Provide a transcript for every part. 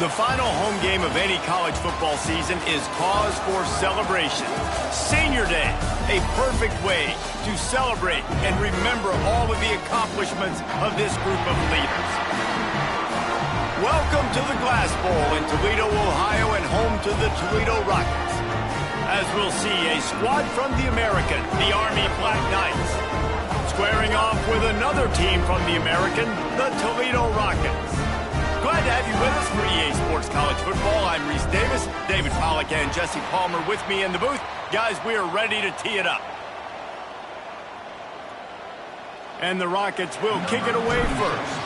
The final home game of any college football season is cause for celebration. Senior Day, a perfect way to celebrate and remember all of the accomplishments of this group of leaders. Welcome to the Glass Bowl in Toledo, Ohio, and home to the Toledo Rockets. As we'll see, a squad from the American, the Army Black Knights, squaring off with another team from the American, the Toledo Rockets. Glad to have you with us for EA Sports College Football. I'm Reese Davis, David Pollack and Jesse Palmer with me in the booth. Guys, we are ready to tee it up. And the Rockets will kick it away first.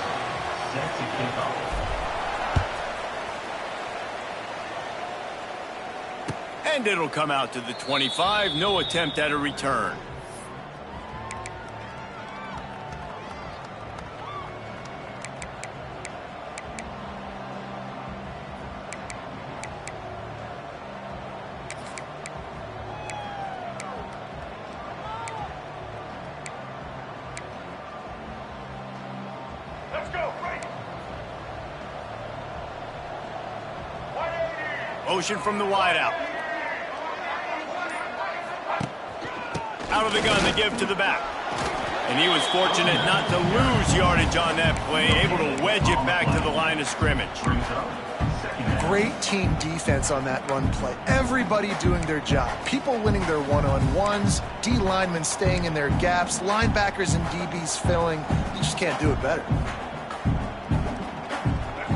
And it'll come out to the 25. No attempt at a return. Motion from the wideout. Out of the gun, the give to the back. And he was fortunate not to lose yardage on that play, able to wedge it back to the line of scrimmage. Great team defense on that run play. Everybody doing their job. People winning their one-on-ones, D linemen staying in their gaps, linebackers and DBs filling. You just can't do it better.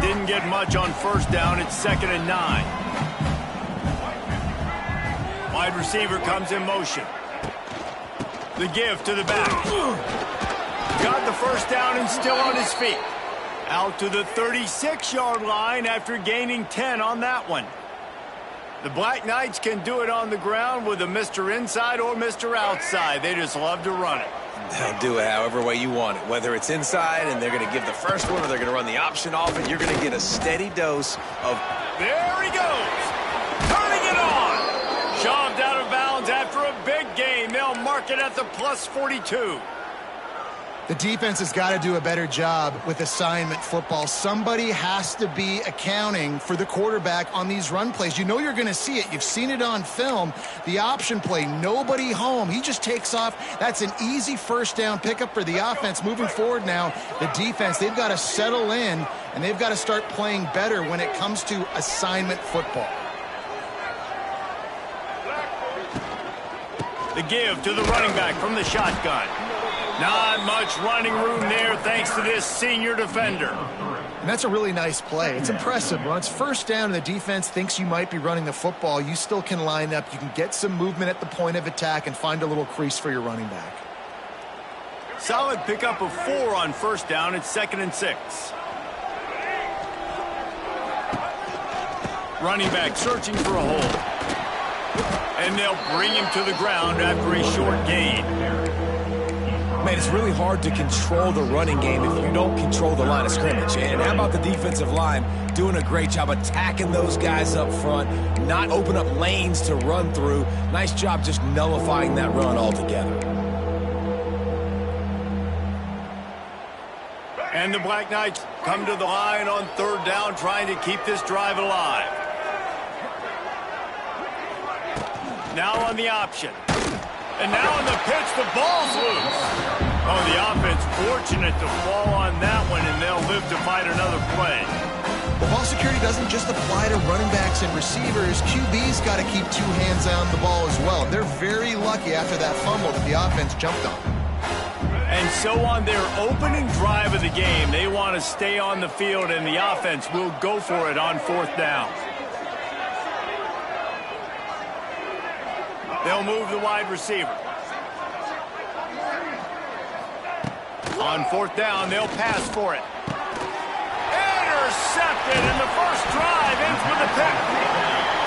Didn't get much on first down. It's 2nd and 9. Wide receiver comes in motion. The give to the back. Got the first down and still on his feet. Out to the 36-yard line after gaining 10 on that one. The Black Knights can do it on the ground with a Mr. Inside or Mr. Outside. They just love to run it. They'll do it however way you want it. Whether it's inside and they're going to give the first one or they're going to run the option off it, you're going to get a steady dose of... There he goes. Turning it on. Shoved out of bounds after a big gain. They'll mark it at the plus 42. The defense has got to do a better job with assignment football. Somebody has to be accounting for the quarterback on these run plays. You know you're going to see it. You've seen it on film. The option play, nobody home. He just takes off. That's an easy first down pickup for the offense. Moving forward now, the defense, they've got to settle in, and they've got to start playing better when it comes to assignment football. The give to the running back from the shotgun. Not much running room there thanks to this senior defender. And that's a really nice play. It's impressive. When it's first down and the defense thinks you might be running the football, you still can line up. You can get some movement at the point of attack and find a little crease for your running back. Solid pickup of 4 on first down. It's 2nd and 6. Running back searching for a hole. And they'll bring him to the ground after a short gain. Man, it's really hard to control the running game if you don't control the line of scrimmage. And how about the defensive line doing a great job attacking those guys up front, not open up lanes to run through. Nice job just nullifying that run altogether. And the Black Knights come to the line on 3rd down, trying to keep this drive alive. Now on the option. And now on the pitch, the ball's loose. Oh, the offense fortunate to fall on that one, and they'll live to fight another play. Well, ball security doesn't just apply to running backs and receivers. QB's got to keep 2 hands on the ball as well. They're very lucky after that fumble that the offense jumped on. And so on their opening drive of the game, they want to stay on the field, and the offense will go for it on 4th down. They'll move the wide receiver. On 4th down, they'll pass for it. Intercepted, and the first drive ends with a pick.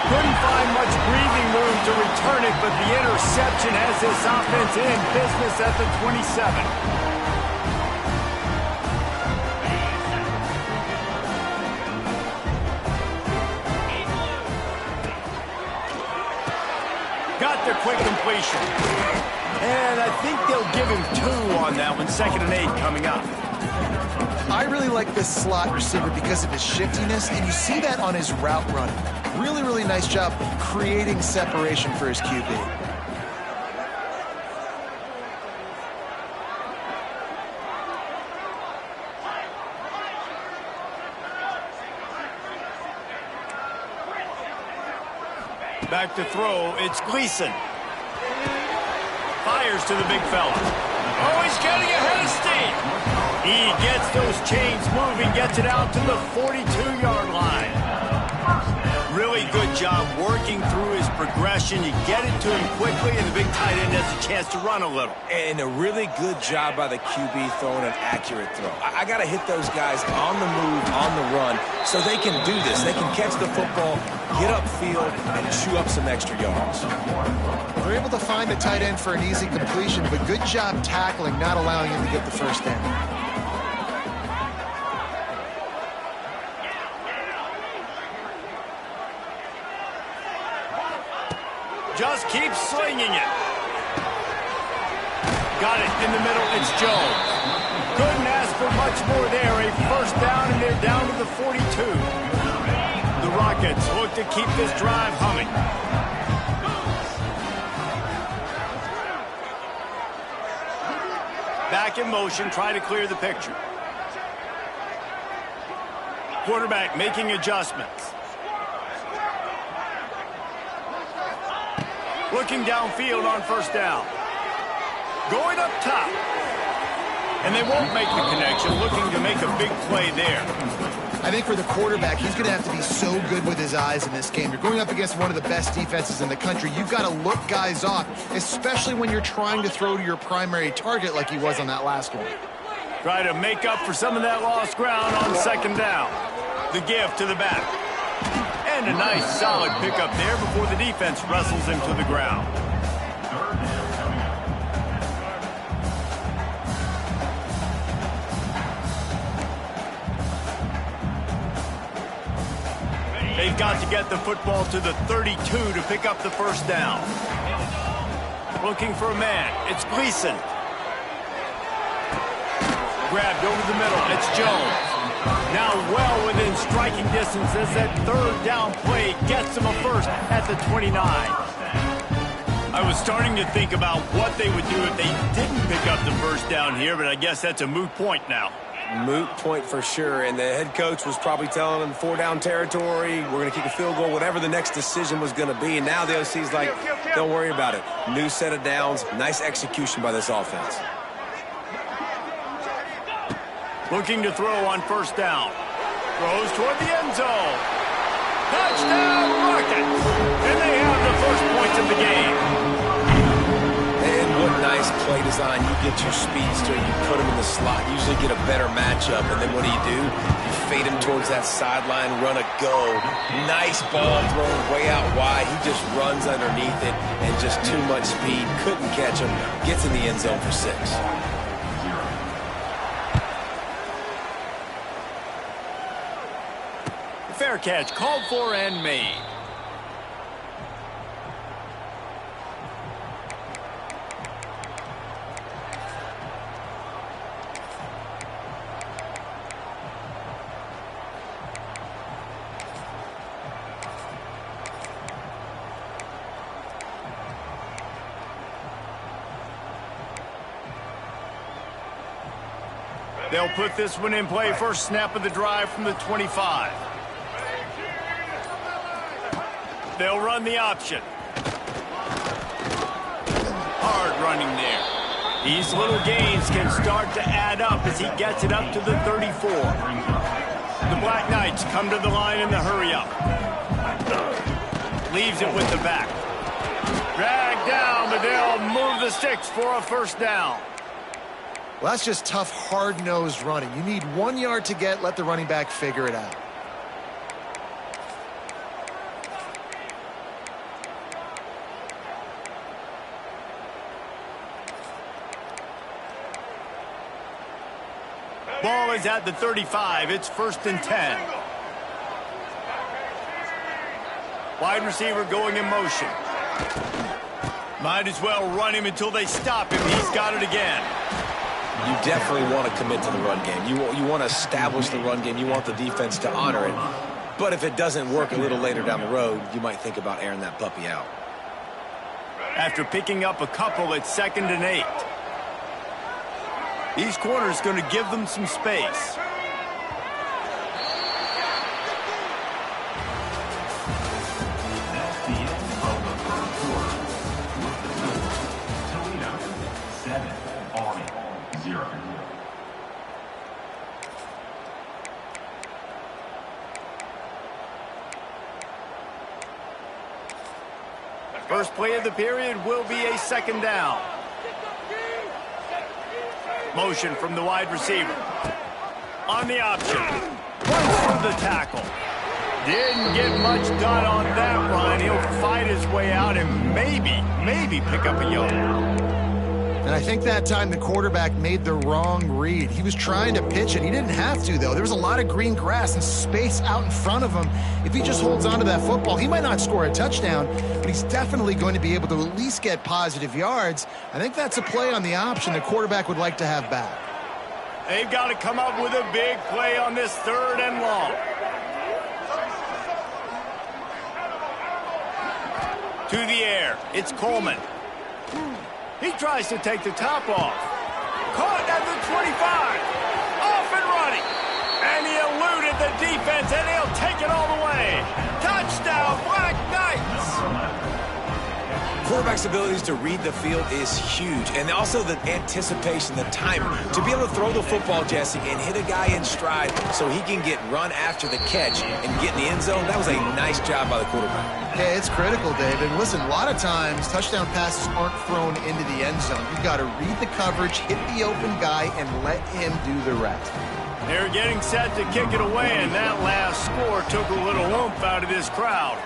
Couldn't find much breathing room to return it, but the interception has this offense in business at the 27. Got the quick completion. And I think they'll give him 2 on that one. 2nd and 8 coming up. I really like this slot receiver because of his shiftiness, and you see that on his route running. Really, really nice job creating separation for his QB. Back to throw, it's Gleason. Fires to the big fella. Oh, he's getting ahead of steam. He gets those chains moving, gets it out to the 42-yard line. Really good job working through his progression. You get it to him quickly, and the big tight end has a chance to run a little. And a really good job by the QB throwing an accurate throw. I got to hit those guys on the move, on the run, so they can do this. They can catch the football, get upfield, and chew up some extra yards. They're able to find the tight end for an easy completion, but good job tackling, not allowing him to get the first down. Just keep slinging it. Got it in the middle. It's Jones. Couldn't ask for much more there. A first down, and they're down to the 42. The Rockets look to keep this drive humming. Back in motion, try to clear the picture. Quarterback making adjustments. Looking downfield on first down. Going up top. And they won't make the connection, looking to make a big play there. I think for the quarterback, he's going to have to be so good with his eyes in this game. You're going up against one of the best defenses in the country. You've got to look guys off, especially when you're trying to throw to your primary target like he was on that last one. Try to make up for some of that lost ground on second down. The give to the back. And a nice solid pickup there before the defense wrestles him to the ground. They've got to get the football to the 32 to pick up the first down. Looking for a man. It's Gleason. Grabbed over the middle. It's Jones. Now well within striking distance as that third down play gets him a first at the 29. I was starting to think about what they would do if they didn't pick up the first down here, but I guess that's a moot point now. Moot point for sure, and the head coach was probably telling them 4-down territory, we're going to kick a field goal, whatever the next decision was going to be, and now the OC's like, don't worry about it. New set of downs, nice execution by this offense. Looking to throw on first down. Throws toward the end zone. Touchdown Rockets! And they have the first points of the game. And what nice play design. You get your speedster, you put him in the slot, usually get a better matchup, and then what do? You fade him towards that sideline, run a go. Nice ball thrown way out wide. He just runs underneath it, and just too much speed. Couldn't catch him. Gets in the end zone for 6. Fair catch, called for and made. They'll put this one in play. First snap of the drive from the 25. They'll run the option. Hard running there. These little gains can start to add up as he gets it up to the 34. The Black Knights come to the line in the hurry up. Leaves it with the back. Dragged down, but they'll move the sticks for a first down. Well, that's just tough, hard-nosed running. You need 1 yard to get, let the running back figure it out. Ball is at the 35. It's 1st and 10. Wide receiver going in motion. Might as well run him until they stop him. He's got it again. you definitely want to commit to the run game. You want to establish the run game. You want the defense to honor it. But if it doesn't work a little later down the road, you might think about airing that puppy out. After picking up a couple, it's 2nd and 8. These corners going to give them some space. That's the end of the first quarter. Toledo 7, Army 0. First play of the period will be a 2nd down. Motion from the wide receiver. On the option. Runs through the tackle. Didn't get much done on that run. He'll fight his way out and maybe pick up a yard. And I think that time the quarterback made the wrong read. He was trying to pitch it. He didn't have to, though. There was a lot of green grass and space out in front of him. If he just holds on to that football, he might not score a touchdown, but he's definitely going to be able to at least get positive yards. I think that's a play on the option the quarterback would like to have back. They've got to come up with a big play on this 3rd and long. To the air, it's Coleman. He tries to take the top off. Caught at the 25. Off and running. And he eluded the defense, and he'll take it all the way. Touchdown, Black Knights. Quarterback's abilities to read the field is huge, and also the anticipation, the timing. To be able to throw the football, Jesse, and hit a guy in stride so he can get run after the catch and get in the end zone, that was a nice job by the quarterback. Yeah, it's critical, David. Listen, a lot of times touchdown passes aren't thrown into the end zone. You've got to read the coverage, hit the open guy, and let him do the rest. They're getting set to kick it away, and that last score took a little oomph out of this crowd.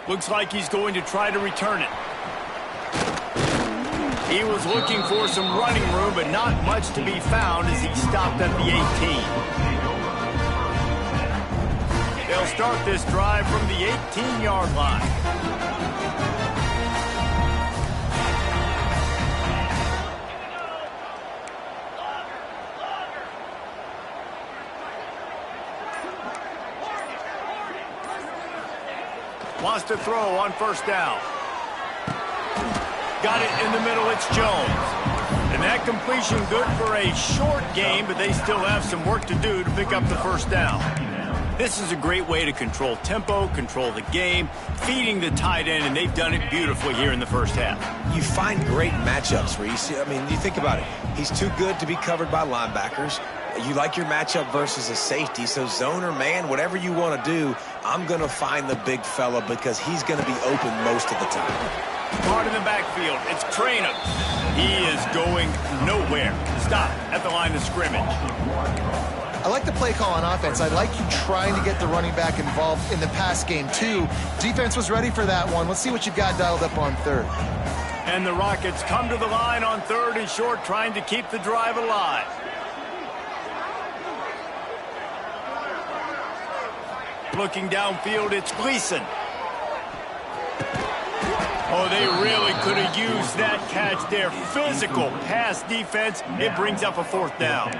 Looks like he's going to try to return it. He was looking for some running room, but not much to be found as he stopped at the 18. They'll start this drive from the 18-yard line. Wants to throw on 1st down. Got it in the middle, it's Jones. And that completion good for a short game, but they still have some work to do to pick up the 1st down. This is a great way to control tempo, control the game, feeding the tight end, and they've done it beautifully here in the 1st half. You find great matchups, Reese. I mean, you think about it. He's too good to be covered by linebackers. You like your matchup versus a safety, so zone or man, whatever you want to do, I'm going to find the big fella because he's going to be open most of the time. Hard in the backfield, it's Traynor. He is going nowhere. Stop at the line of scrimmage. I like the play call on offense. I like you trying to get the running back involved in the pass game, too. Defense was ready for that one. Let's see what you've got dialed up on 3rd. And the Rockets come to the line on 3rd and short, trying to keep the drive alive. Looking downfield, it's Gleason. Oh, they really could have used that catch there. Physical pass defense. It brings up a 4th down.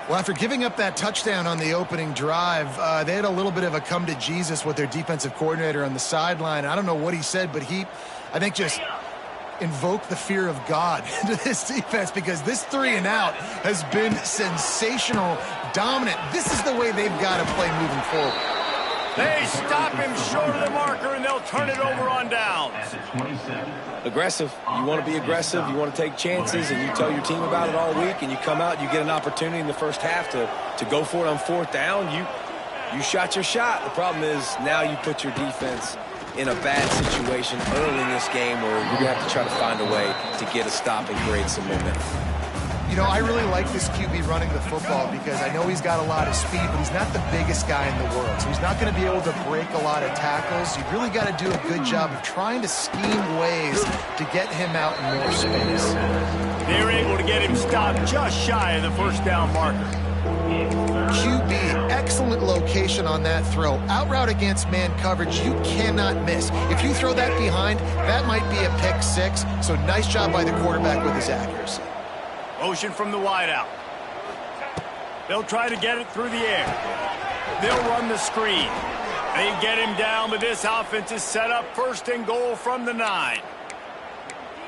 Well, after giving up that touchdown on the opening drive, they had a little bit of a come to Jesus with their defensive coordinator on the sideline. I don't know what he said, but he, I think, just invoked the fear of God into this defense because this 3 and out has been sensational, dominant. This is the way they've got to play moving forward. They stop him short of the marker, and they'll turn it over on downs. Aggressive. You want to be aggressive. You want to take chances, and you tell your team about it all week, and you come out, you get an opportunity in the 1st half to go for it on 4th down. You shot your shot. The problem is now you put your defense in a bad situation early in this game where you're going to have to try to find a way to get a stop and create some momentum. You know, I really like this QB running the football because I know he's got a lot of speed, but he's not the biggest guy in the world. So he's not going to be able to break a lot of tackles. You've really got to do a good job of trying to scheme ways to get him out in more space. They were able to get him stopped just shy of the 1st down marker. QB, excellent location on that throw. Out route against man coverage, you cannot miss. If you throw that behind, that might be a pick six. So nice job by the quarterback with his accuracy. Motion from the wideout. They'll try to get it through the air. They'll run the screen. They get him down, but this offense is set up first and goal from the 9.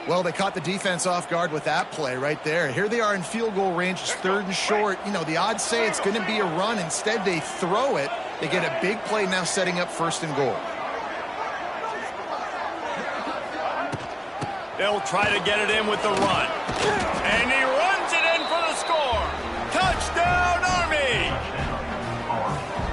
Well, they caught the defense off guard with that play right there. Here they are in field goal range. It's 3rd and short. You know, the odds say it's going to be a run. Instead, they throw it. They get a big play now setting up 1st and goal. They'll try to get it in with the run. And he runs it in for the score. Touchdown, Army!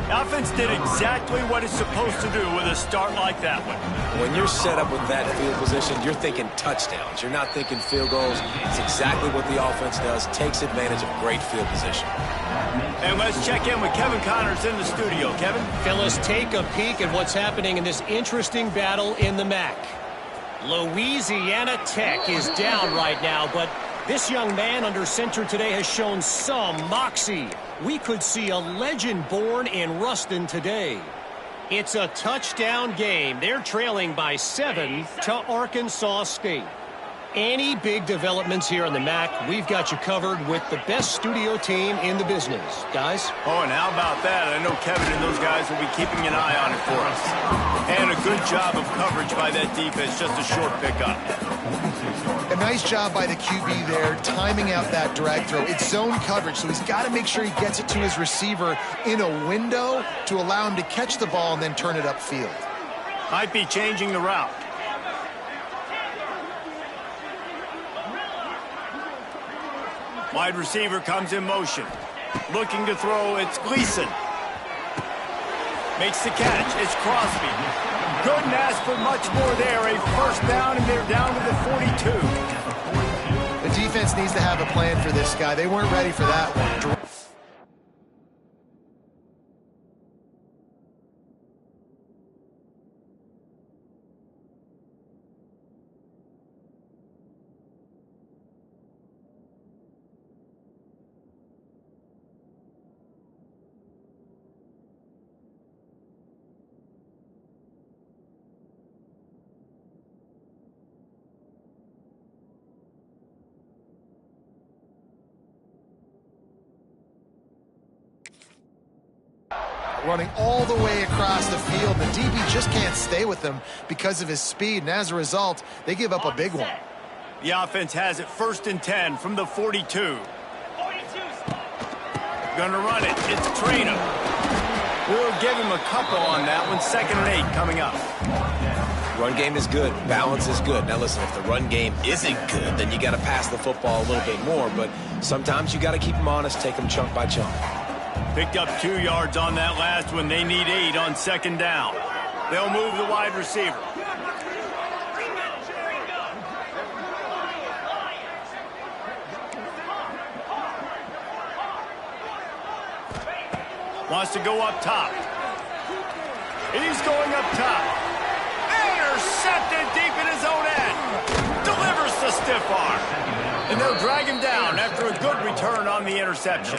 The offense did exactly what it's supposed to do with a start like that one. When you're set up with that field position, you're thinking touchdowns. You're not thinking field goals. It's exactly what the offense does. Takes advantage of great field position. And let's check in with Kevin Connors in the studio. Kevin? Fellas, take a peek at what's happening in this interesting battle in the MAC. Louisiana Tech is down right now, but this young man under center today has shown some moxie. We could see a legend born in Ruston today. It's a touchdown game. They're trailing by 7 to Arkansas State. Any big developments here in the MAC, we've got you covered with the best studio team in the business. Guys? Oh, and how about that? I know Kevin and those guys will be keeping an eye on it for us. And a good job of coverage by that defense, just a short pickup. A nice job by the QB there, timing out that drag throw. It's zone coverage, so he's got to make sure he gets it to his receiver in a window to allow him to catch the ball and then turn it upfield. Might be changing the route. Wide receiver comes in motion. Looking to throw, it's Gleason. Makes the catch, it's Crosby. Couldn't ask for much more there. A 1st down, and they're down to the 42. The defense needs to have a plan for this guy. They weren't ready for that one. Running all the way across the field. The DB just can't stay with them because of his speed, and as a result, they give up a big one. The offense has it 1st and 10 from the 42. Gonna run it. It's Traynor. We'll give him a couple on that one. 2nd and 8 coming up. Run game is good. Balance is good. Now listen, if the run game isn't good, then you got to pass the football a little bit more. But sometimes you got to keep them honest, take them chunk by chunk. Picked up 2 yards on that last one. They need 8 on 2nd down. They'll move the wide receiver. Wants to go up top. He's going up top. Intercepted deep in his own end. Delivers the stiff arm. And they'll drag him down after a good return on the interception.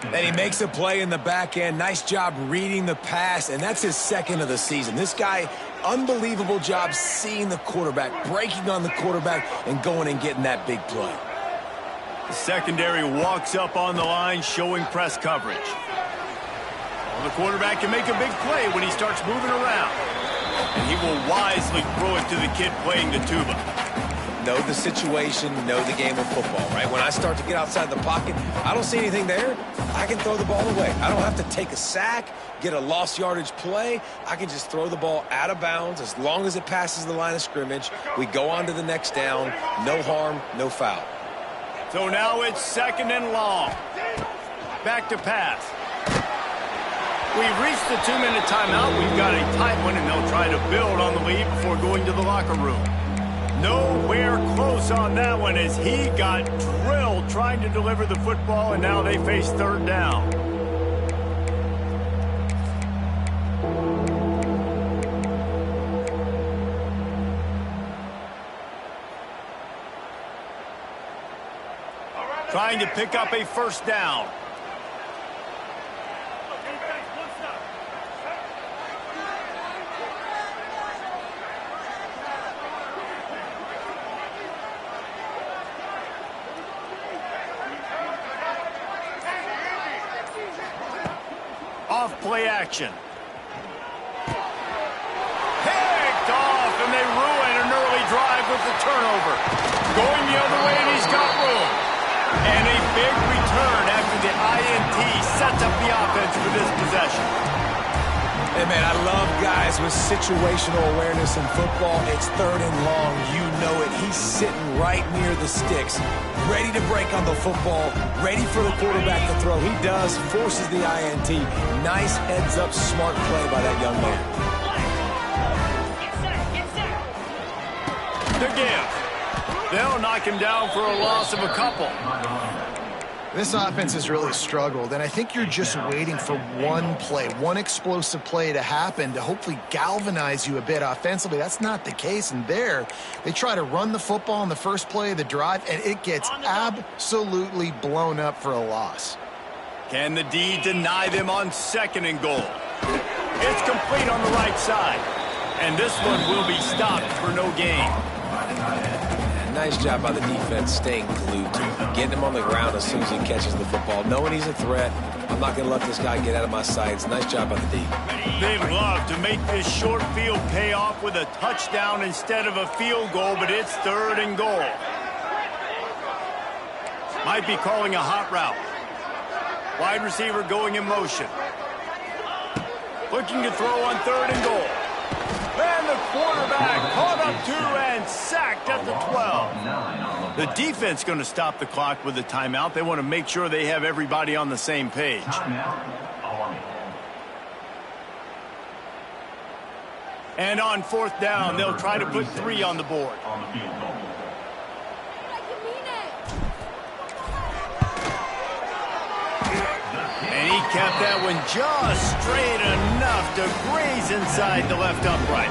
And he makes a play in the back end. Nice job reading the pass, and that's his 2nd of the season. This guy, unbelievable job seeing the quarterback, breaking on the quarterback, and going and getting that big play. The secondary walks up on the line, showing press coverage. Well, the quarterback can make a big play when he starts moving around. And he will wisely throw it to the kid playing the tuba. Know the situation, know the game of football, right? When I start to get outside the pocket, I don't see anything there, I can throw the ball away. I don't have to take a sack, get a lost yardage play. I can just throw the ball out of bounds as long as it passes the line of scrimmage. We go on to the next down. No harm, no foul. So now it's 2nd and long. Back to pass. We've reached the 2-minute timeout. We've got a tight one, and they'll try to build on the lead before going to the locker room. Nowhere close on that one as he got drilled trying to deliver the football, and now they face 3rd down. Trying to pick up a 1st down. off play action. Picked off, and they ruin an early drive with the turnover. Going the other way, and he's got room. And a big return after the INT sets up the offense for this possession. Hey, man, I love guys with situational awareness in football. It's 3rd and long. You know it. He's sitting right near the sticks, ready to break on the football, ready for the quarterback to throw. He does, forces the INT. Nice heads-up, smart play by that young man. The give. They'll knock him down for a loss of a couple. This offense has really struggled, and I think you're just waiting for one play, one explosive play to happen to hopefully galvanize you a bit offensively. That's not the case, and there, they try to run the football in the first play of the drive, and it gets absolutely blown up for a loss. Can the D deny them on 2nd and goal? It's complete on the right side, and this one will be stopped for no gain. Nice job by the defense staying glued to him, getting him on the ground as soon as he catches the football, knowing he's a threat. I'm not going to let this guy get out of my sights. Nice job by the D. They'd love to make this short field pay off with a touchdown instead of a field goal, but it's 3rd and goal. Might be calling a hot route. Wide receiver going in motion. Looking to throw on 3rd and goal. And the quarterback caught up to and sacked at the 12. The defense going to stop the clock with a timeout. They want to make sure they have everybody on the same page. And on 4th down, they'll try to put 3 on the board. And he kept that one just straight enough to graze inside the left upright.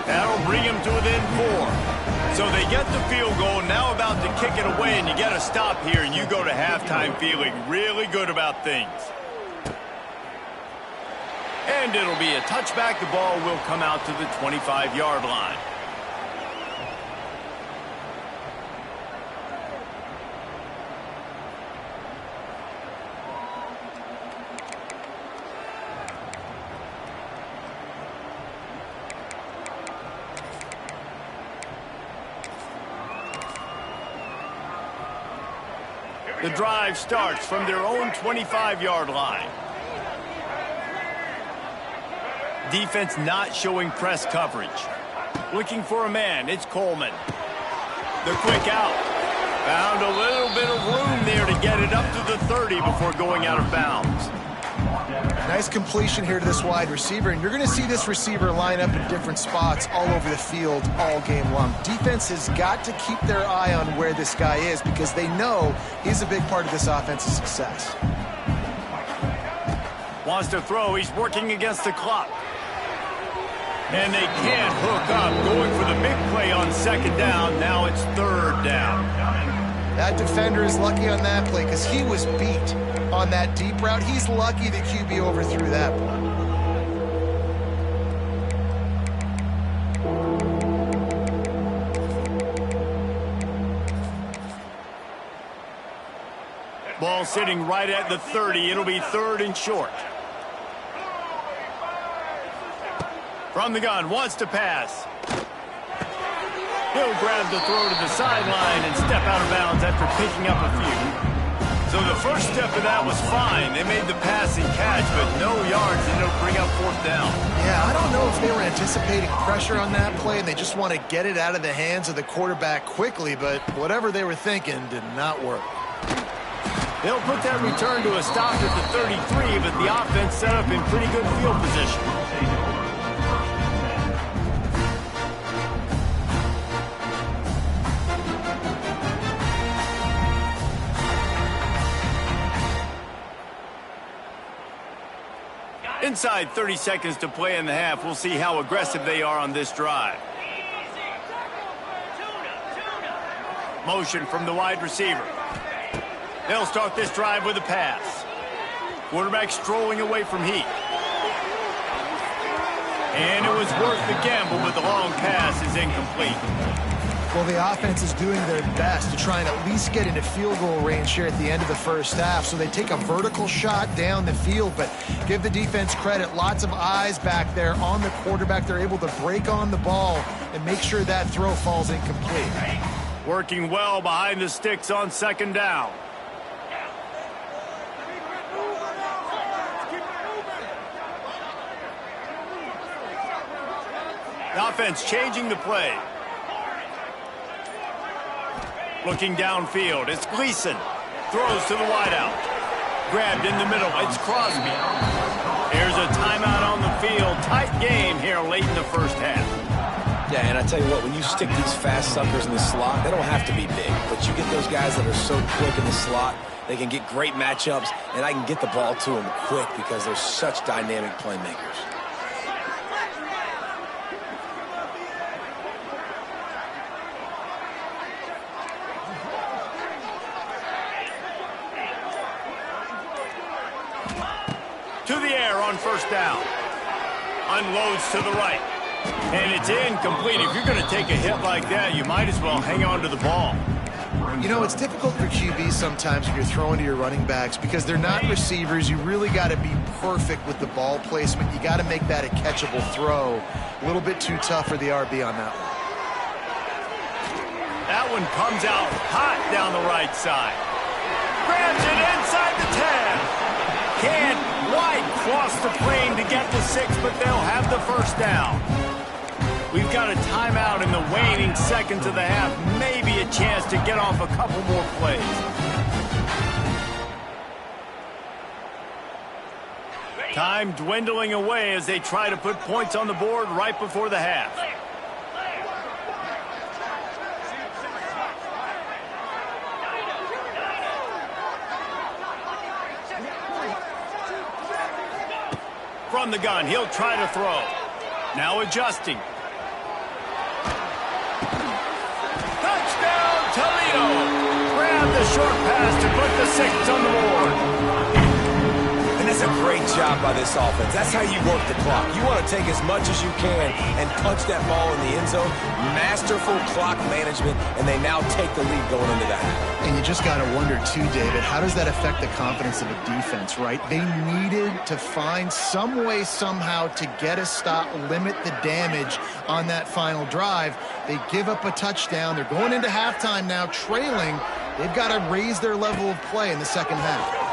That'll bring him to within 4. So they get the field goal, now about to kick it away, and you get a stop here, and you go to halftime feeling really good about things. And it'll be a touchback. The ball will come out to the 25-yard line. The drive starts from their own 25-yard line. Defense not showing press coverage. Looking for a man. It's Coleman. The quick out. Found a little bit of room there to get it up to the 30 before going out of bounds. Nice completion here to this wide receiver, and you're going to see this receiver line up in different spots all over the field all game long. Defense has got to keep their eye on where this guy is because they know he's a big part of this offense's success. Wants to throw. He's working against the clock. And they can't hook up. Going for the big play on 2nd down. Now it's 3rd down. That defender is lucky on that play because he was beat on that deep route. He's lucky the QB overthrew that play. Ball sitting right at the 30. It'll be 3rd and short. From the gun, wants to pass. He'll grab the throw to the sideline and step out of bounds after picking up a few. So the first step of that was fine. They made the pass and catch, but no yards, and it'll bring up 4th down. Yeah, I don't know if they were anticipating pressure on that play and they just want to get it out of the hands of the quarterback quickly, but whatever they were thinking did not work. They'll put that return to a stop at the 33, but the offense set up in pretty good field position. Inside 30 seconds to play in the half. We'll see how aggressive they are on this drive. Motion from the wide receiver. They'll start this drive with a pass. Quarterback strolling away from heat. And it was worth the gamble, but the long pass is incomplete. Well, the offense is doing their best to try and at least get into field goal range here at the end of the first half. So they take a vertical shot down the field, but give the defense credit. Lots of eyes back there on the quarterback. They're able to break on the ball and make sure that throw falls incomplete. Working well behind the sticks on second down. The offense changing the play. Looking downfield, it's Gleason. Throws to the wideout. Grabbed in the middle, it's Crosby. Here's a timeout on the field. Tight game here late in the first half. Yeah, and I tell you what, when you stick these fast suckers in the slot, they don't have to be big. But you get those guys that are so quick in the slot, they can get great matchups, and I can get the ball to them quick because they're such dynamic playmakers. To the air on first down. Unloads to the right. And it's incomplete. If you're going to take a hit like that, you might as well hang on to the ball. You know, it's difficult for QBs sometimes when you're throwing to your running backs because they're not receivers. You really got to be perfect with the ball placement. You got to make that a catchable throw. A little bit too tough for the RB on that one. That one comes out hot down the right side. Grabs it inside the 10. Can't quite cross the plane to get the 6, but they'll have the first down. We've got a timeout in the waning seconds of the half. Maybe a chance to get off a couple more plays. Time dwindling away as they try to put points on the board right before the half. From the gun, he'll try to throw. Now adjusting. Touchdown, Toledo! Grab the short pass to put the 6 on the board. And that's a great job by this offense. That's how you work the clock. You want to take as much as you can and punch that ball in the end zone. Masterful clock management, and they now take the lead going into the half. And you just got to wonder, too, David, how does that affect the confidence of a defense, right? They needed to find some way, somehow, to get a stop, limit the damage on that final drive. They give up a touchdown. They're going into halftime now, trailing. They've got to raise their level of play in the second half.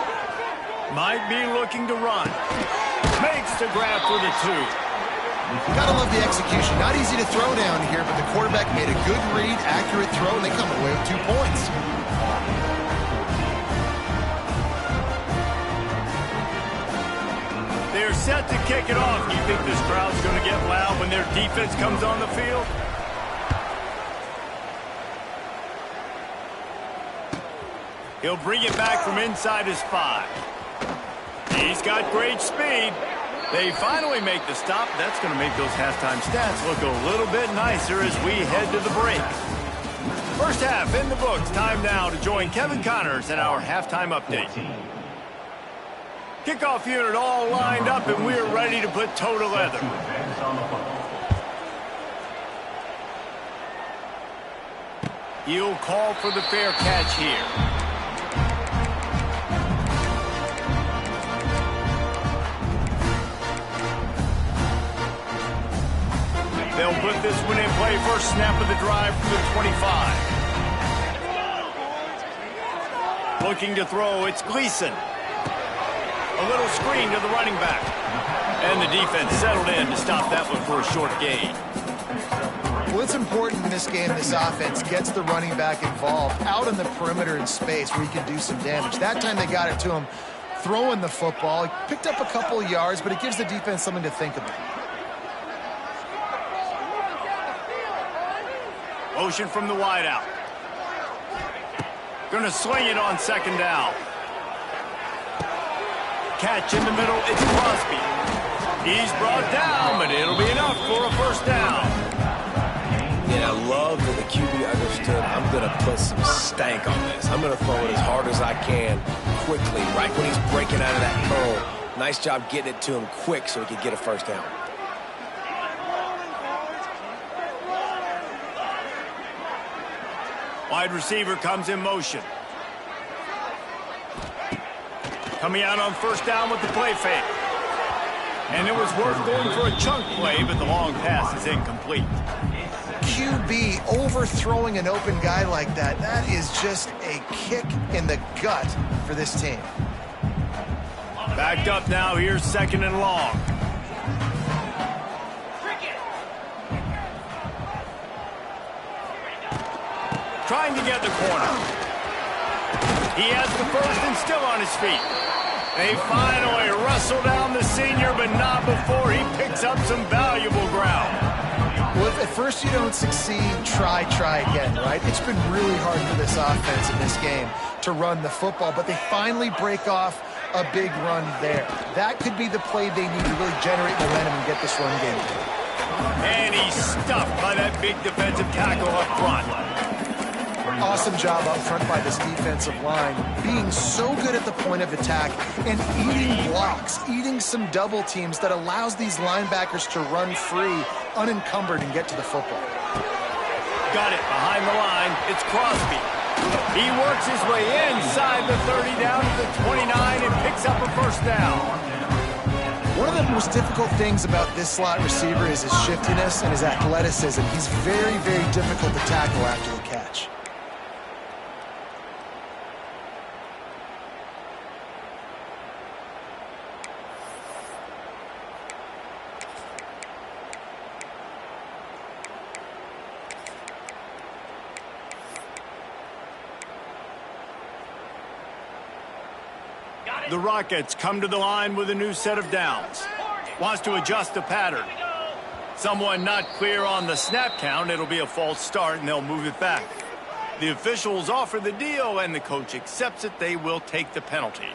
Might be looking to run. Makes the grab for the 2. Gotta love the execution. Not easy to throw down here, but the quarterback made a good read, accurate throw, and they come away with 2 points. They're set to kick it off. Do you think this crowd's going to get loud when their defense comes on the field? He'll bring it back from inside his 5. He's got great speed. They finally make the stop. That's going to make those halftime stats look a little bit nicer as we head to the break. First half in the books. Time now to join Kevin Connors in our halftime update. Kickoff unit all lined up, and we're ready to put toe to leather. He'll call for the fair catch here. They'll put this one in play. First snap of the drive for the 25. Looking to throw, it's Gleason. A little screen to the running back. And the defense settled in to stop that one for a short gain. Well, it's important in this game this offense gets the running back involved out in the perimeter in space where he can do some damage. That time they got it to him throwing the football. He picked up a couple of yards, but it gives the defense something to think about. Motion from the wideout. Gonna swing it on second down. Catch in the middle, it's Crosby. He's brought down, but it'll be enough for a first down. Yeah, I love that the QB understood I'm going to put some stank on this. I'm going to throw it as hard as I can quickly, right when he's breaking out of that curl. Nice job getting it to him quick so he could get a first down. Wide receiver comes in motion. Coming out on first down with the play fake. And it was worth going for a chunk play, but the long pass is incomplete. QB overthrowing an open guy like that, that is just a kick in the gut for this team. Backed up now, here's second and long. Trying to get the corner. He has the first and still on his feet. They finally wrestle down the senior, but not before he picks up some valuable ground. Well, if at first you don't succeed, try again, right? It's been really hard for this offense in this game to run the football, but they finally break off a big run there. That could be the play they need to really generate momentum and get this run game going. And he's stuffed by that big defensive tackle up front. Awesome job up front by this defensive line, being so good at the point of attack and eating blocks, eating some double teams that allows these linebackers to run free, unencumbered, and get to the football. Got it behind the line. It's Crosby. He works his way inside the 30 down to the 29 and picks up a first down. One of the most difficult things about this slot receiver is his shiftiness and his athleticism. He's very, very difficult to tackle after the catch. The Rockets come to the line with a new set of downs. Wants to adjust the pattern. Someone not clear on the snap count. It'll be a false start, and they'll move it back. The officials offer the deal, and the coach accepts it. They will take the penalty.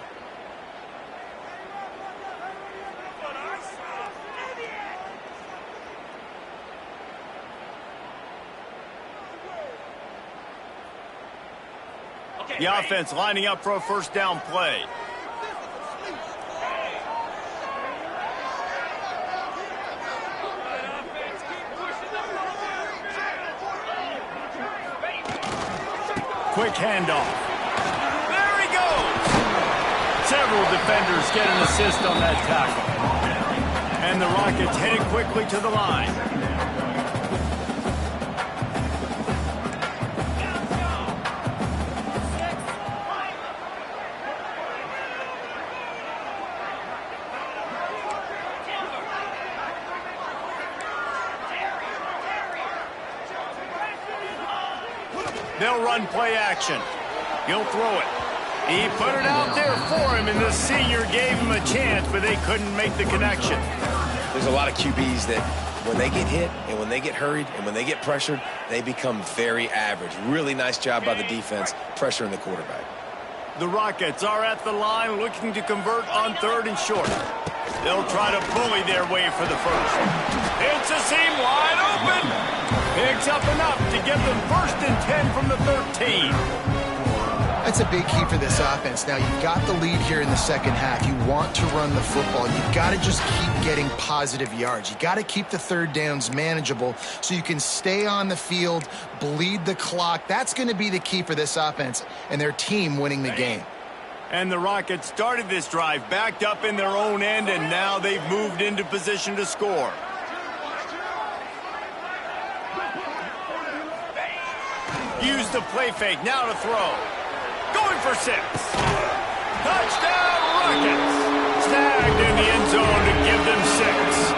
The offense lining up for a first down play. Quick handoff. There he goes. Several defenders get an assist on that tackle. And the Rockets headed quickly to the line. They'll run play action. He'll throw it. He put it out there for him, and the senior gave him a chance, but they couldn't make the connection. There's a lot of QBs that when they get hit and when they get hurried and when they get pressured, they become very average. Really nice job by the defense pressuring the quarterback. The Rockets are at the line looking to convert on third and short. They'll try to bully their way for the first. It's a seam wide open. Picks up enough to get them first and 10 from the 13. That's a big key for this offense. Now, you've got the lead here in the second half. You want to run the football. You've got to just keep getting positive yards. You've got to keep the third downs manageable so you can stay on the field, bleed the clock. That's going to be the key for this offense and their team winning the game. And the Rockets started this drive backed up in their own end, and now they've moved into position to score. Use the play fake, now to throw. Going for 6. Touchdown, Rockets! Snagged in the end zone to give them 6.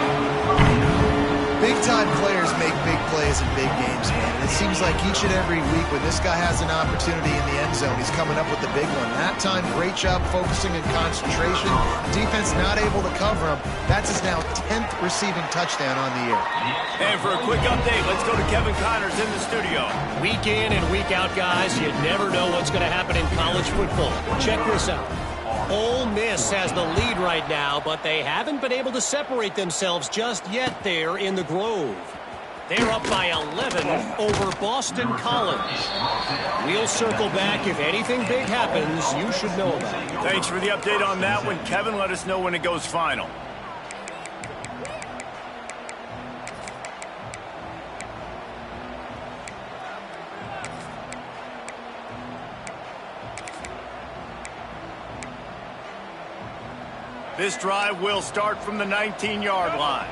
Big-time players make big plays in big games, man. And it seems like each and every week when this guy has an opportunity in the end zone, he's coming up with the big one. That time, great job focusing and concentration. Defense not able to cover him. That's his now 10th receiving touchdown on the year. And for a quick update, let's go to Kevin Connors in the studio. Week in and week out, guys, you never know what's going to happen in college football. Check this out. Ole Miss has the lead right now, but they haven't been able to separate themselves just yet there in the Grove. They're up by 11 over Boston College. We'll circle back. If anything big happens, you should know about it. Thanks for the update on that one, Kevin. Let us know when it goes final. This drive will start from the 19-yard line.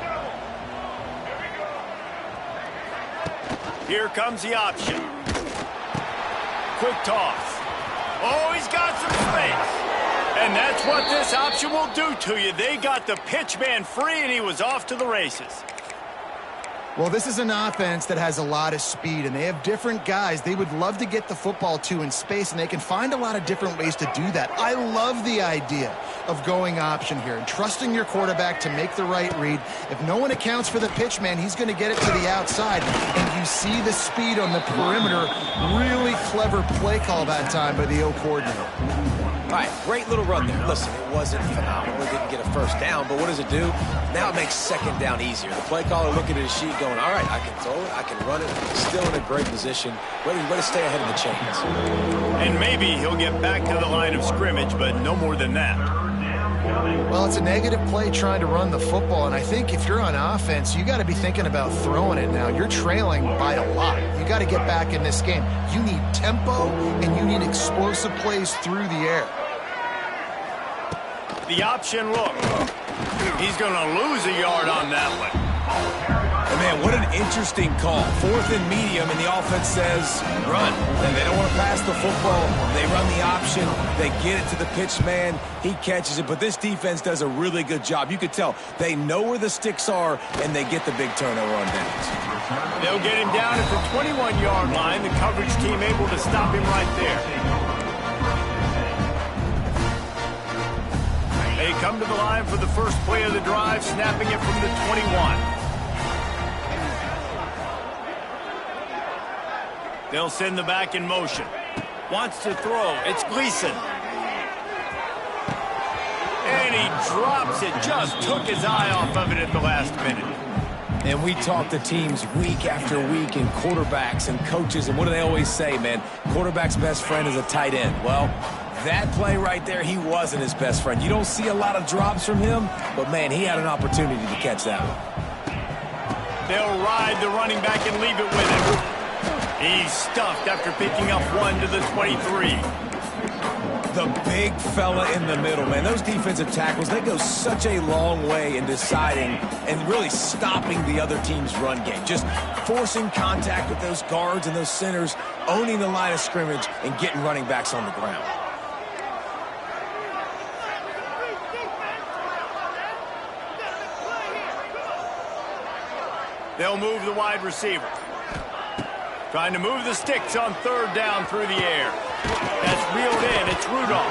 Here comes the option. Quick toss. Oh, he's got some space. And that's what this option will do to you. They got the pitch man free, and he was off to the races. Well, this is an offense that has a lot of speed, and they have different guys they would love to get the football to in space, and they can find a lot of different ways to do that. I love the idea of going option here and trusting your quarterback to make the right read. If no one accounts for the pitch man, he's going to get it to the outside, and you see the speed on the perimeter. Really clever play call that time by the O coordinator. All right, great little run there. Listen, it wasn't phenomenal. It didn't get a first down, but what does it do? Now it makes second down easier. The play caller looking at his sheet going, all right, I can throw it, I can run it. Still in a great position. Way to stay ahead of the chains. And maybe he'll get back to the line of scrimmage, but no more than that. Well, it's a negative play trying to run the football, and I think if you're on offense, you got to be thinking about throwing it now. You're trailing by a lot. You got to get back in this game. You need tempo, and you need explosive plays through the air. The option look. He's going to lose a yard on that one. And man, what an interesting call. 4th and medium, and the offense says run. And they don't want to pass the football. They run the option. They get it to the pitch man. He catches it. But this defense does a really good job. You could tell they know where the sticks are, and they get the big turnover on downs. They'll get him down at the 21-yard line. The coverage team able to stop him right there. They come to the line for the first play of the drive, snapping it from the 21. They'll send the back in motion. Wants to throw. It's Gleason. And he drops it. Just took his eye off of it at the last minute. And we talk to teams week after week and quarterbacks and coaches, and what do they always say, man? Quarterback's best friend is a tight end. Well, that play right there, he wasn't his best friend. You don't see a lot of drops from him, but, man, he had an opportunity to catch that one. They'll ride the running back and leave it with him. He's stuffed after picking up one to the 23. The big fella in the middle, man. Those defensive tackles, they go such a long way in deciding and really stopping the other team's run game. Just forcing contact with those guards and those centers, owning the line of scrimmage, and getting running backs on the ground. They'll move the wide receiver. Trying to move the sticks on 3rd down through the air. That's reeled in. It's Rudolph.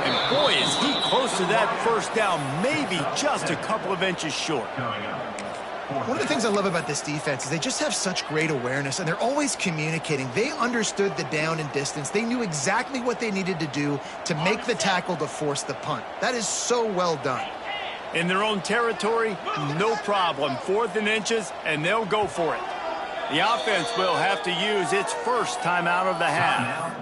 And boy, is he close to that first down, maybe just a couple of inches short. One of the things I love about this defense is they just have such great awareness, and they're always communicating. They understood the down and distance. They knew exactly what they needed to do to make the tackle to force the punt. That is so well done. In their own territory, no problem. 4th and inches, and they'll go for it. The offense will have to use its first timeout of the half.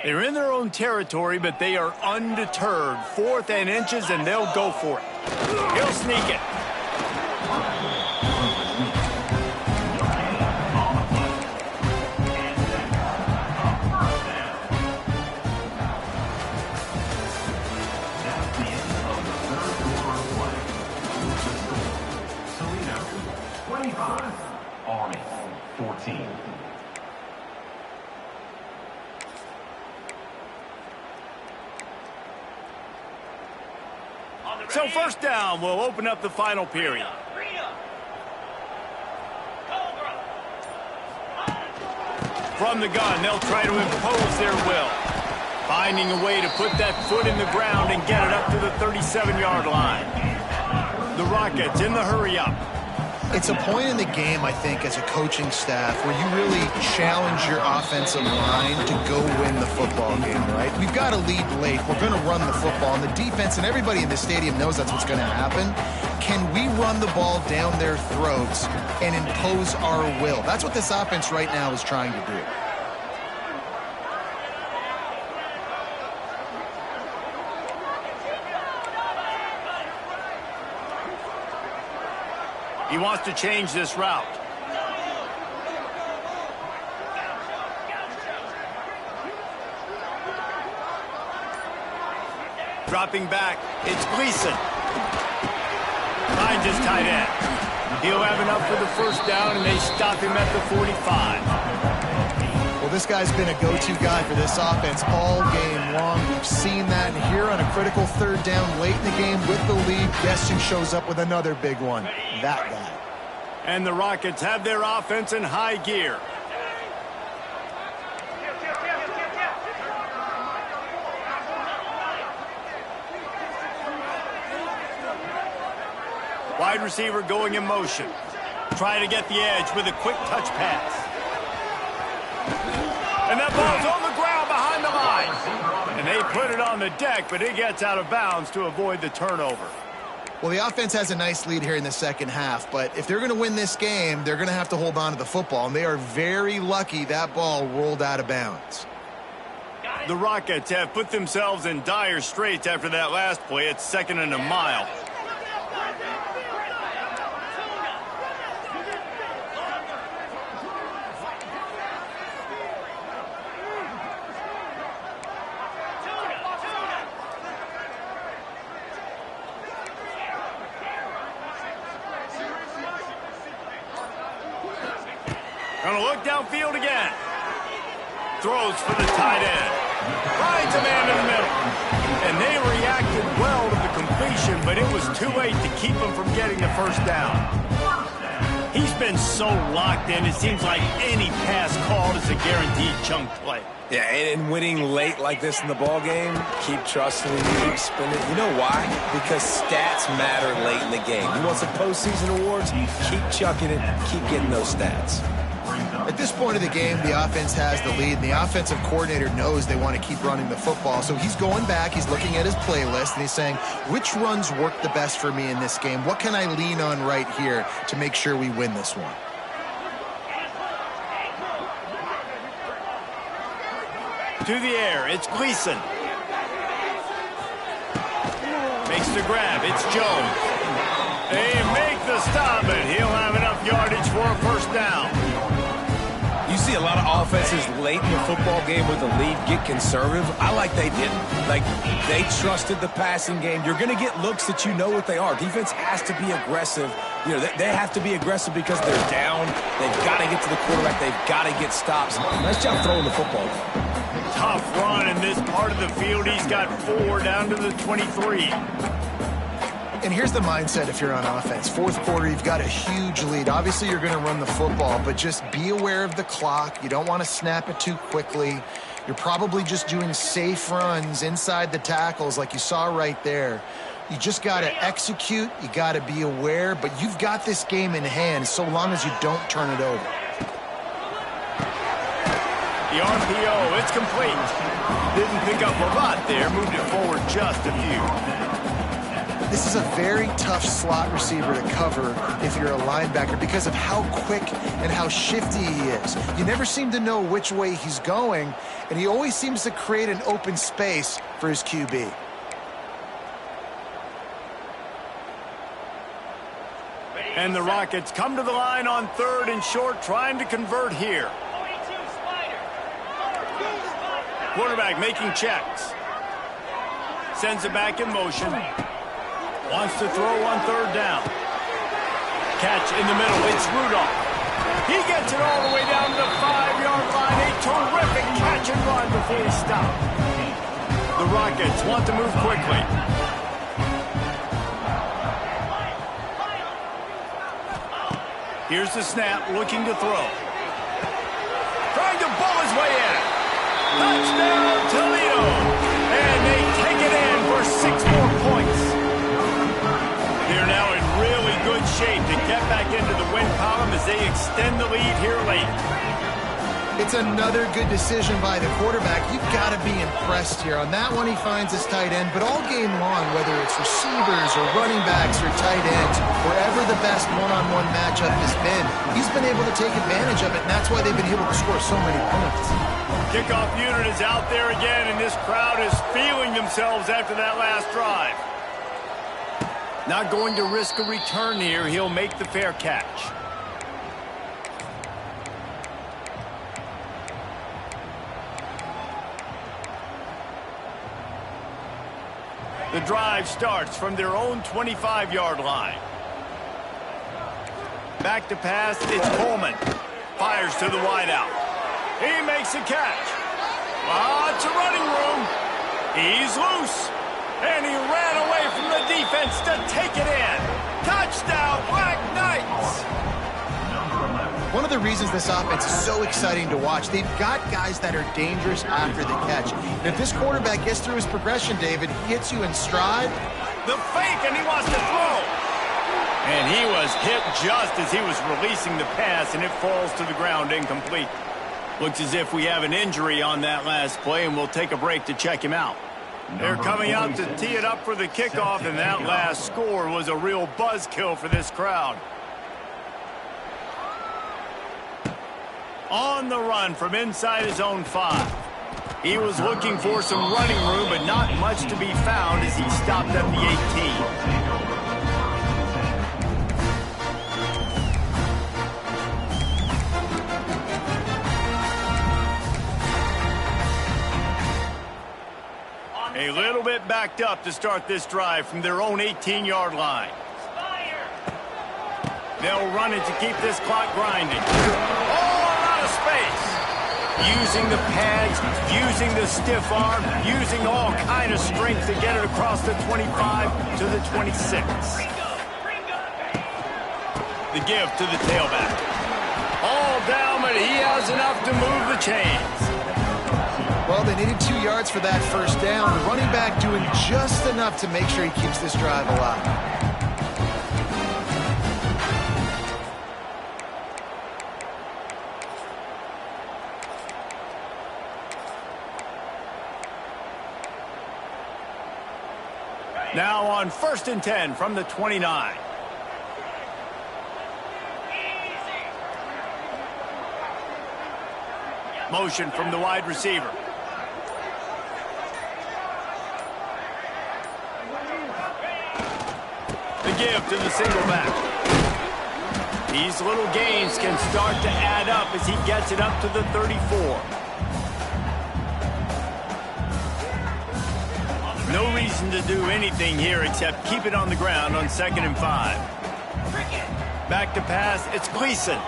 They're in their own territory, but they are undeterred. 4th and inches, and they'll go for it. He'll sneak it. Army 14. So 1st down will open up the final period. From the gun, they'll try to impose their will. Finding a way to put that foot in the ground and get it up to the 37-yard line. The Rockets in the hurry-up. It's a point in the game, I think, as a coaching staff where you really challenge your offensive line to go win the football game, right? We've got to lead late. We're going to run the football. And the defense and everybody in the stadium knows that's what's going to happen. Can we run the ball down their throats and impose our will? That's what this offense right now is trying to do. He wants to change this route. Dropping back, it's Gleason. Finds his tight end. He'll have enough for the first down, and they stop him at the 45. Well, this guy's been a go-to guy for this offense all game long. We've seen that, and here on a critical third down late in the game with the lead, guess who shows up with another big one? That guy. And the Rockets have their offense in high gear. Wide receiver going in motion. Trying to get the edge with a quick touch pass. And that ball's on the ground behind the line. And they put it on the deck, but it gets out of bounds to avoid the turnover. Well, the offense has a nice lead here in the second half, but if they're going to win this game, they're going to have to hold on to the football, and they are very lucky that ball rolled out of bounds. The Rockets have put themselves in dire straits after that last play. It's 2nd and a mile. Gonna look downfield again. Throws for the tight end. Finds a man in the middle. And they reacted well to the completion, but it was too late to keep him from getting the first down. He's been so locked in, it seems like any pass called is a guaranteed chunk play. Yeah, and winning late like this in the ball game, keep trusting and keep spinning. You know why? Because stats matter late in the game. You want some postseason awards? Keep chucking it, keep getting those stats. At this point of the game, the offense has the lead, and the offensive coordinator knows they want to keep running the football. So he's going back, he's looking at his playlist, and he's saying, which runs work the best for me in this game? What can I lean on right here to make sure we win this one? To the air, it's Gleason. Makes the grab, it's Jones. They make the stop, and he'll have enough yardage for a first down. You see a lot of offenses late in the football game with the lead get conservative. I like they didn't. Like, they trusted the passing game. You're going to get looks that you know what they are. Defense has to be aggressive. You know, they have to be aggressive because they're down. They've got to get to the quarterback. They've got to get stops. Nice job throwing the football. Tough run in this part of the field. He's got 4 down to the 23. And here's the mindset if you're on offense. Fourth quarter, you've got a huge lead. Obviously, you're going to run the football, but just be aware of the clock. You don't want to snap it too quickly. You're probably just doing safe runs inside the tackles like you saw right there. You just got to execute. You got to be aware, but you've got this game in hand so long as you don't turn it over. The RPO, it's complete. Didn't pick up a lot there. Moved it forward just a few. This is a very tough slot receiver to cover if you're a linebacker because of how quick and how shifty he is. You never seem to know which way he's going, and he always seems to create an open space for his QB. And the Rockets come to the line on 3rd and short, trying to convert here. Quarterback making checks. Sends it back in motion. Wants to throw on 3rd down. Catch in the middle. It's Rudolph. He gets it all the way down to the 5-yard line. A terrific catch and run before he stopped. The Rockets want to move quickly. Here's the snap, looking to throw. Trying to bull his way in. Touchdown, Toledo. And they take it in for 6 more points. They're now in really good shape to get back into the win column as they extend the lead here late. It's another good decision by the quarterback. You've got to be impressed here. On that one, he finds his tight end, but all game long, whether it's receivers or running backs or tight ends, wherever the best one-on-one matchup has been, he's been able to take advantage of it, and that's why they've been able to score so many points. Kickoff unit is out there again, and this crowd is feeling themselves after that last drive. Not going to risk a return here. He'll make the fair catch. The drive starts from their own 25-yard line. Back to pass, it's Coleman. Fires to the wideout. He makes a catch. Lots of running room. He's loose. And he ran away from the defense to take it in. Touchdown, Black Knights! One of the reasons this offense is so exciting to watch, they've got guys that are dangerous after the catch. And if this quarterback gets through his progression, David, hits you in stride. The fake, and he wants to throw. And he was hit just as he was releasing the pass, and it falls to the ground incomplete. Looks as if we have an injury on that last play, and we'll take a break to check him out. They're coming out to tee it up for the kickoff, and that last score was a real buzzkill for this crowd. On the run from inside his own 5. He was looking for some running room, but not much to be found as he stopped at the 18. A little bit backed up to start this drive from their own 18-yard line. They'll run it to keep this clock grinding. Space. Using the pads, using the stiff arm, using all kind of strength to get it across the 25 to the 26. The give to the tailback. All down, but he has enough to move the chains. Well, they needed 2 yards for that first down. The running back doing just enough to make sure he keeps this drive alive. Now on 1st and 10 from the 29. Motion from the wide receiver. The give to the single back. These little gains can start to add up as he gets it up to the 34. No reason to do anything here except keep it on the ground on 2nd and 5. Back to pass, it's Gleason.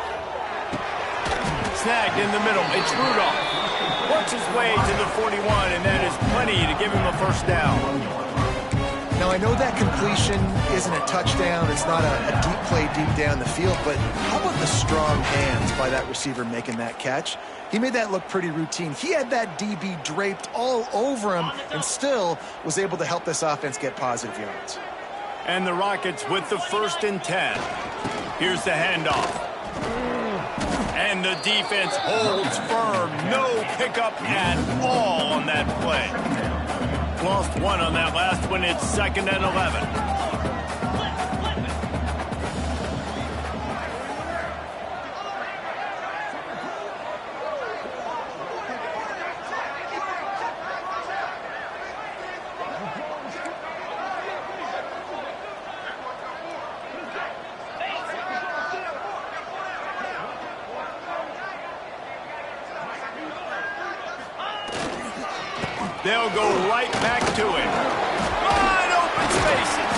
Snagged in the middle, it's Rudolph. Works his way to the 41, and that is plenty to give him a first down. Now, I know that completion isn't a touchdown. It's not a deep play deep down the field, but how about the strong hands by that receiver making that catch? He made that look pretty routine. He had that DB draped all over him and still was able to help this offense get positive yards. And the Rockets with the 1st and 10. Here's the handoff. And the defense holds firm. No pickup at all on that play. Lost one on that last one. It's 2nd and 11. They'll go right back to him. Wide open spaces.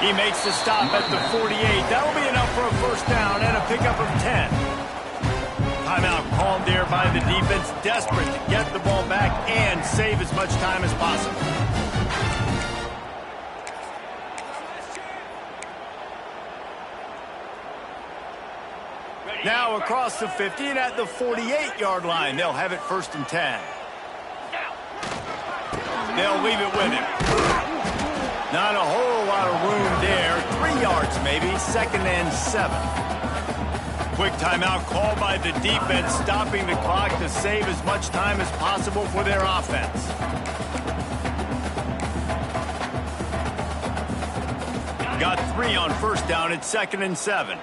He makes the stop at the 48. That'll be enough for a first down and a pickup of 10. Timeout called there by the defense, desperate to get the ball back and save as much time as possible. Now across the 50 and at the 48-yard line, they'll have it 1st and 10. They'll leave it with him. Not a whole lot of room there. 3 yards maybe. 2nd and 7. Quick timeout called by the defense, stopping the clock to save as much time as possible for their offense. Got 3 on first down. It's 2nd and 7.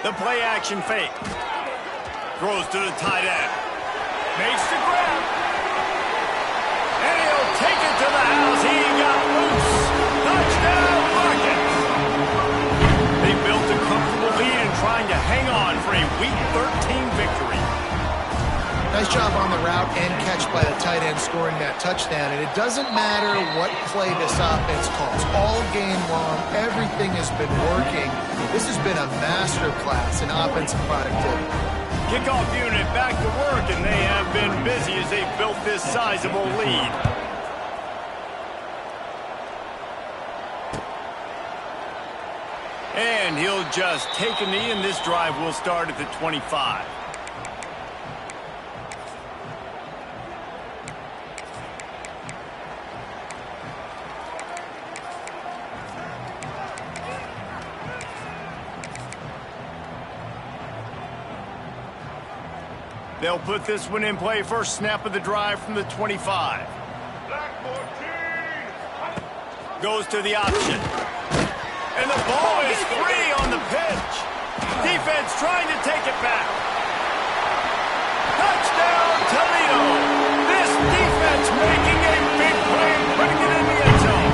The play action fake. Throws to the tight end. Makes the grab. And he'll take it to the house. He got loose. Touchdown, Rockets. They built a comfortable lead and trying to hang on for a Week 13 victory. Nice job on the route and catch by the tight end scoring that touchdown. And it doesn't matter what play this offense calls. All game long, everything has been working. This has been a masterclass in offensive productivity. Kickoff unit back to work, and they have been busy as they built this sizable lead. And he'll just take a knee, and this drive will start at the 25. They'll put this one in play. First snap of the drive from the 25. Goes to the option. And the ball is free on the pitch. Defense trying to take it back. Touchdown, Toledo. This defense making a big play and putting it in the end zone.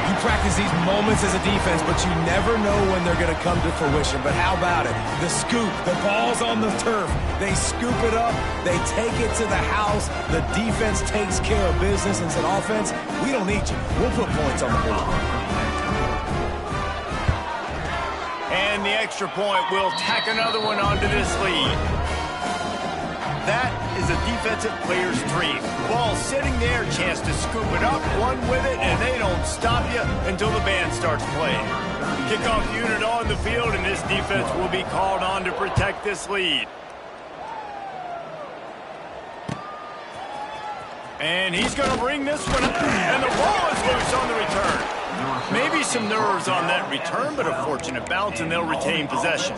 You practice these moments as a defense, but you never know when they're going to come to fruition. But how about it? The scoop, the ball's on the turf. They scoop it up. They take it to the house. The defense takes care of business and said, offense, we don't need you. We'll put points on the board. And the extra point will tack another one onto this lead. That is a defensive player's dream. Ball sitting there, chance to scoop it up, run with it, and they don't stop you until the band starts playing. Kickoff unit on the field, and this defense will be called on to protect this lead. And he's going to bring this one up, and the ball is loose on the return. Maybe some nerves on that return, but a fortunate bounce, and they'll retain possession.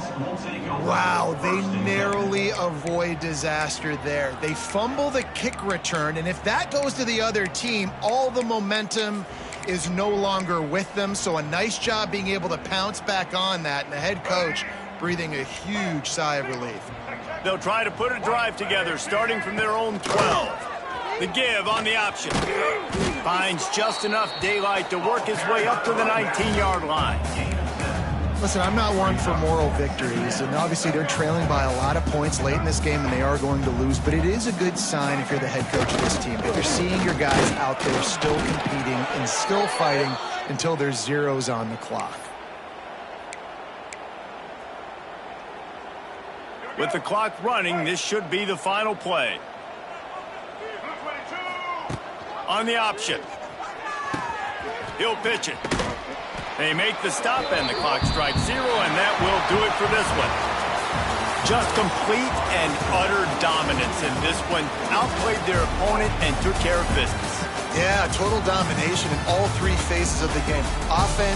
Wow, they narrowly avoid disaster there. They fumble the kick return, and if that goes to the other team, all the momentum is no longer with them. So a nice job being able to pounce back on that, and the head coach breathing a huge sigh of relief. They'll try to put a drive together, starting from their own 12. The give on the option. Finds just enough daylight to work his way up to the 19-yard line. Listen, I'm not one for moral victories, and obviously they're trailing by a lot of points late in this game, and they are going to lose, but it is a good sign if you're the head coach of this team. If you're seeing your guys out there still competing and still fighting until there's zeros on the clock. With the clock running, this should be the final play. On the option. He'll pitch it. They make the stop, and the clock strikes 0, and that will do it for this one. Just complete and utter dominance in this one. Outplayed their opponent and took care of business. Yeah, total domination in all three phases of the game. Offense.